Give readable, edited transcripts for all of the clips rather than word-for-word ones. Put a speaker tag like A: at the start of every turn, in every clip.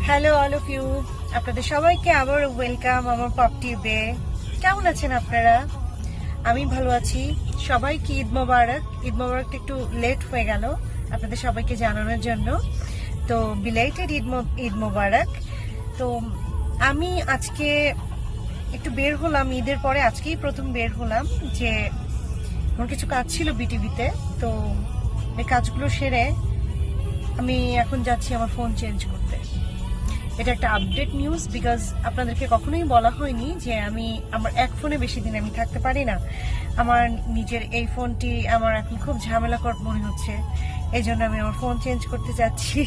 A: Hello all of you, আপনাদের সবাইকে আবার ওয়েলকাম আমার পপ টিউবে। কেমন আছেন আপনারা? আমি ভালো আছি। সবাইকে ঈদ মোবারক। ঈদ মোবারকটা একটু লেট হয়ে গেল আপনাদের সবাইকে জানানোর জন্য, তো বিলেটেড ঈদ মোবারক। তো আমি আজকে একটু বের হলাম ঈদের পরে, আজকেই প্রথম বের হলাম। যে আমার কিছু কাজ ছিল বিটিভিতে, তো এই কাজগুলো সেরে আমি এখন যাচ্ছি আমার ফোন চেঞ্জ করতে। এটা একটা আপডেট নিউজ, বিকজ আপনাদেরকে কখনোই বলা হয়নি যে আমার এক ফোনে বেশি দিন আমি থাকতে পারি না। আমার নিজের এই ফোনটি আমার এখন খুব ঝামেলাকর মনে হচ্ছে, এই জন্য আমি আমার ফোন চেঞ্জ করতে যাচ্ছি।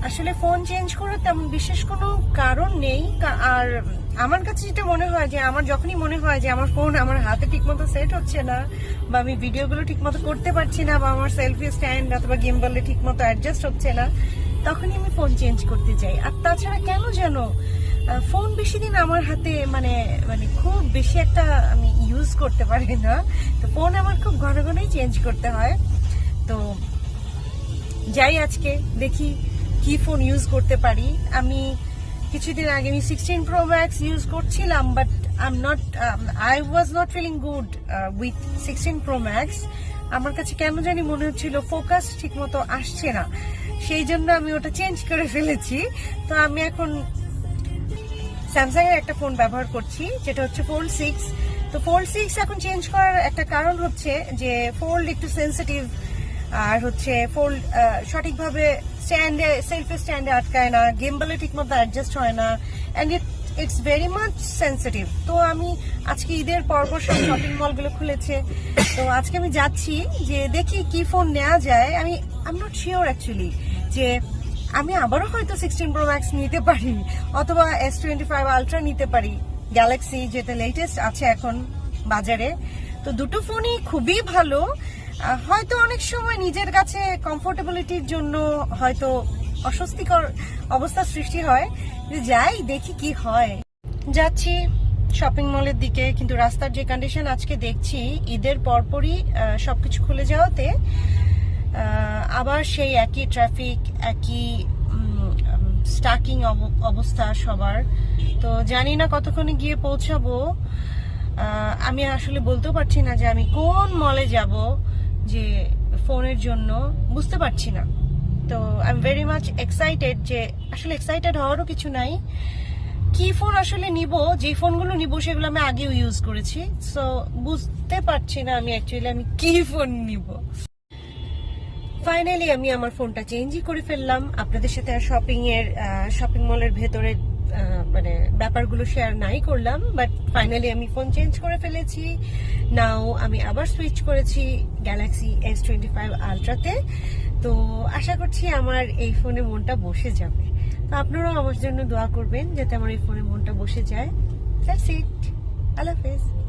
A: আসলে ফোন চেঞ্জ করার তেমন বিশেষ কোনো কারণ নেই, আর আমার কাছে যেটা মনে হয় যে আমার যখনই মনে হয় যে আমার ফোন আমার হাতে ঠিকমতো সেট হচ্ছে না, বা আমি ভিডিওগুলো ঠিকমতো করতে পারছি না, বা আমার সেলফি স্ট্যান্ড অথবা গিম্বলে ঠিকমতো অ্যাডজাস্ট হচ্ছে না, তখনই আমি ফোন চেঞ্জ করতে চাই। আর তাছাড়া কেন যেন ফোন বেশি দিন আমার হাতে মানে মানে খুব বেশি একটা আমি ইউজ করতে পারি না, তো ফোন আমার খুব ঘন ঘনই চেঞ্জ করতে হয়। তো যাই, আজকে দেখি কি ফোন ইউজ করতে পারি। আমি কিছুদিন আগে আমি 16 Pro Max ইউজ করছিলাম, but I was not feeling good with 16 Pro Max. আমার কাছে কেন জানি মনে হচ্ছিল ফোকাস ঠিক মতো আসছে না, সেই জন্য আমি ওটা চেঞ্জ করে ফেলেছি। তো আমি এখন স্যামসাং এর একটা ফোন ব্যবহার করছি, যেটা হচ্ছে Fold 6। তো Fold 6 এখন চেঞ্জ করার একটা কারণ হচ্ছে যে ফোল্ড একটু সেন্সিটিভ, আর হচ্ছে ফোল্ড সঠিকভাবে সেলফি স্ট্যান্ডে আটকায় না, গিম্বলে ঠিকমতো অ্যাডজাস্ট হয় না, and it's very much sensitive. তো আমি আজকে ঈদের পরপর সব শপিং মলগুলো খুলেছে, তো আজকে আমি যাচ্ছি যে দেখি কি ফোন নেওয়া যায়। I am not sure actually যে আমি আবারও হয়তো 16 Pro Max নিতে পারি, অথবা S25 Ultra নিতে পারি, গ্যালাক্সি যেটা লেটেস্ট আছে এখন বাজারে। তো দুটো ফোনই খুবই ভালো। হয়তো অনেক সময় নিজের কাছে কমফোর্টেবিলিটির জন্য হয়তো অস্বস্তিকর অবস্থা সৃষ্টি হয়, যাই দেখি কি হয়। যাচ্ছি শপিং মলের দিকে, কিন্তু রাস্তার যে কন্ডিশন আজকে দেখছি ঈদের পরপরই সবকিছু খুলে যাওয়াতে আবার সেই একই ট্রাফিক, একই স্টাকিং অবস্থা সবার। তো জানি না কতক্ষণে গিয়ে পৌঁছাবো। আমি আসলে বলতেও পারছি না যে আমি কোন মলে যাব যে ফোনের জন্য, বুঝতে পারছি না। তো I am very much excited, যে আসলে এক্সাইটেড হওয়ারও কিছু নাই। কি ফোন আসলে নিব, যে ফোনগুলো নিব সেগুলো আমি আগেও ইউজ করেছি, সো বুঝতে পারছি না আমি কি ফোন নিব। ফাইনালি আমি আমার ফোনটা চেঞ্জই করে ফেললাম। আপনাদের সাথে আর শপিং মলের ভেতরে মানে ব্যাপারগুলো শেয়ার নাই করলাম, বাট ফাইনালি আমি ফোন চেঞ্জ করে ফেলেছি। নাও আমি আবার সুইচ করেছি গ্যালাক্সি S25 Ultraতে। তো আশা করছি আমার এই ফোনে মনটা বসে যাবে। তো আপনারাও আমার জন্য দোয়া করবেন যাতে আমার এই ফোনে মনটা বসে যায়। That's it. আল্লাহ হাফেজ।